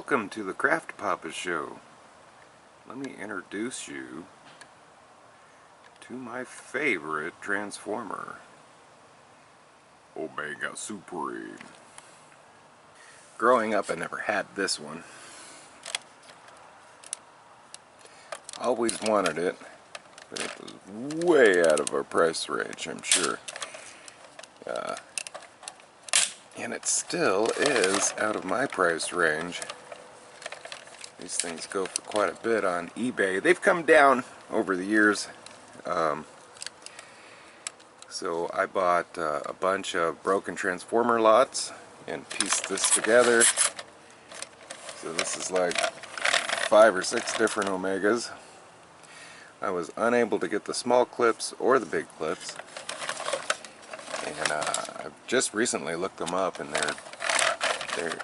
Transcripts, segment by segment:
Welcome to the Craft Papa Show. Let me introduce you to my favorite Transformer, Omega Supreme. Growing up, I never had this one. Always wanted it, but it was way out of our price range, I'm sure. And it still is out of my price range. These things go for quite a bit on eBay. They've come down over the years. So I bought a bunch of broken Transformer lots and pieced this together. So this is like 5 or 6 different Omegas. I was unable to get the small clips or the big clips. And I've just recently looked them up, and they're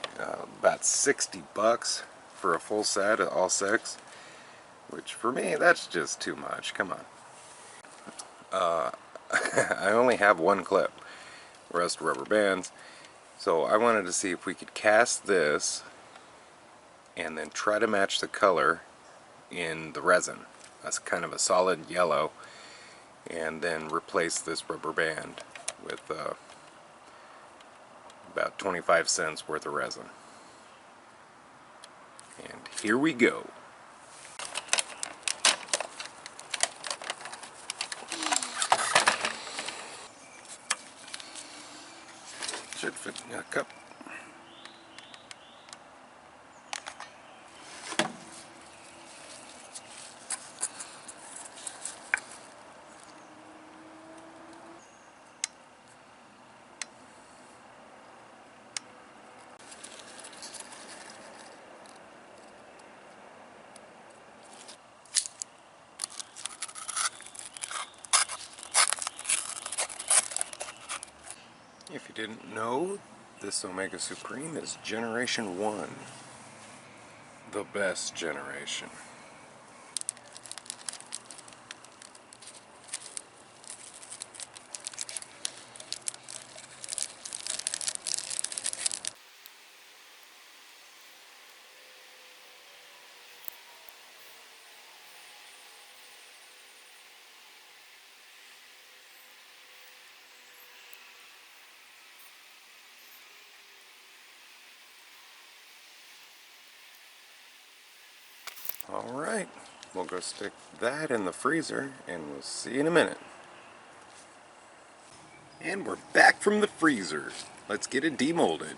about $60 for a full set of all 6, which for me, that's just too much. Come on. I only have one clip, rest rubber bands, so I wanted to see if we could cast this and then try to match the color in the resin. That's kind of a solid yellow, and then replace this rubber band with about 25 cents worth of resin. And here we go. Should fit in a cup. If you didn't know, this Omega Supreme is Generation 1. The best generation. Alright, we'll go stick that in the freezer, and we'll see you in a minute. And we're back from the freezer. Let's get it demolded.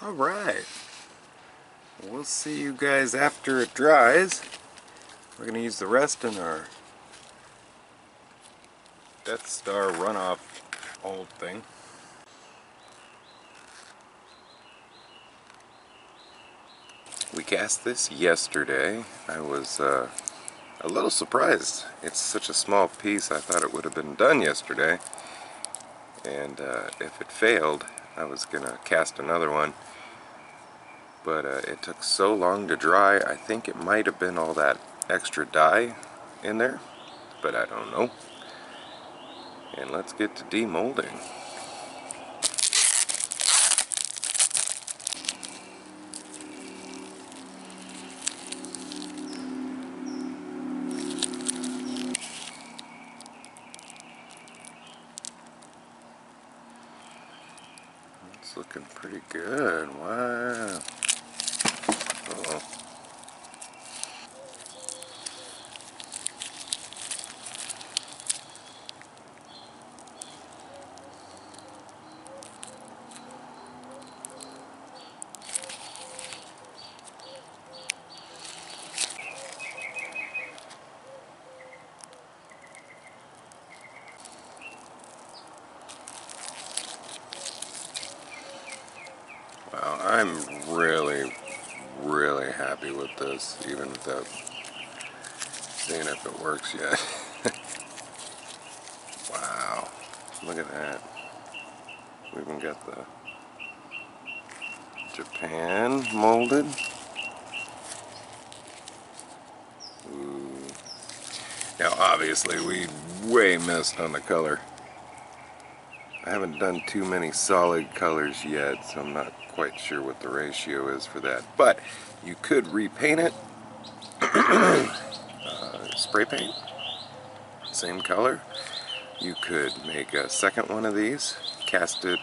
Alright, we'll see you guys after it dries. We're going to use the rest in our Death Star runoff old thing. We cast this yesterday. I was a little surprised. It's such a small piece, I thought it would have been done yesterday. And if it failed, I was going to cast another one. But it took so long to dry, I think it might have been all that extra dye in there, but I don't know. And let's get to demolding. It's looking pretty good. Wow. Uh-oh. Wow, I'm really happy with this, even without seeing if it works yet. Wow, look at that. We even got the Japan molded. Ooh. Now obviously we way missed on the color. I haven't done too many solid colors yet, so I'm not quite sure what the ratio is for that. But you could repaint it, spray paint, same color. You could make a second one of these, cast it,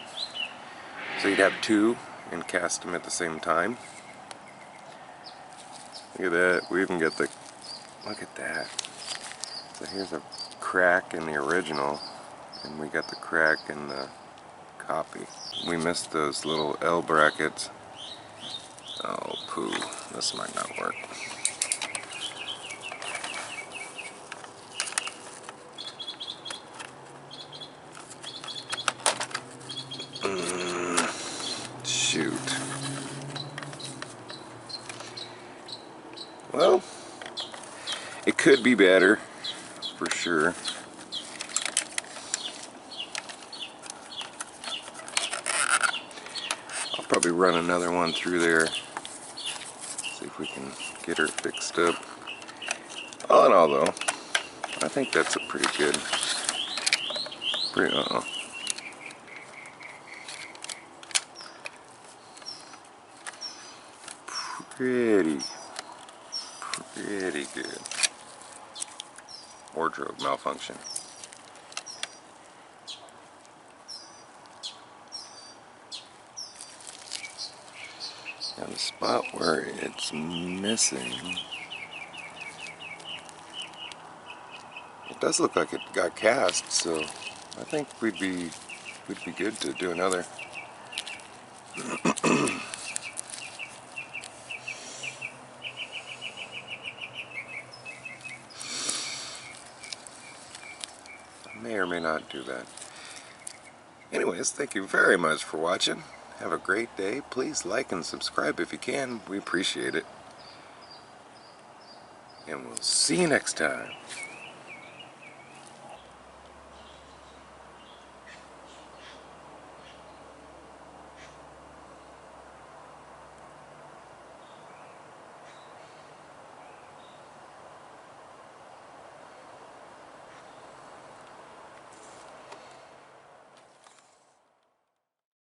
so you'd have two and cast them at the same time. Look at that, we even got the, look at that. So here's a crack in the original, and we got the crack in the copy. We missed those little L brackets. Oh poo, this might not work. Shoot. Well, it could be better, for sure. I'll probably run another one through there, see if we can get her fixed up. All in all though, I think that's a pretty good, pretty good. Wardrobe malfunction. Now the spot where it's missing, it does look like it got cast, so I think we'd be good to do another. I may or may not do that. Anyways, thank you very much for watching. Have a great day. Please like and subscribe if you can. We appreciate it. And we'll see you next time.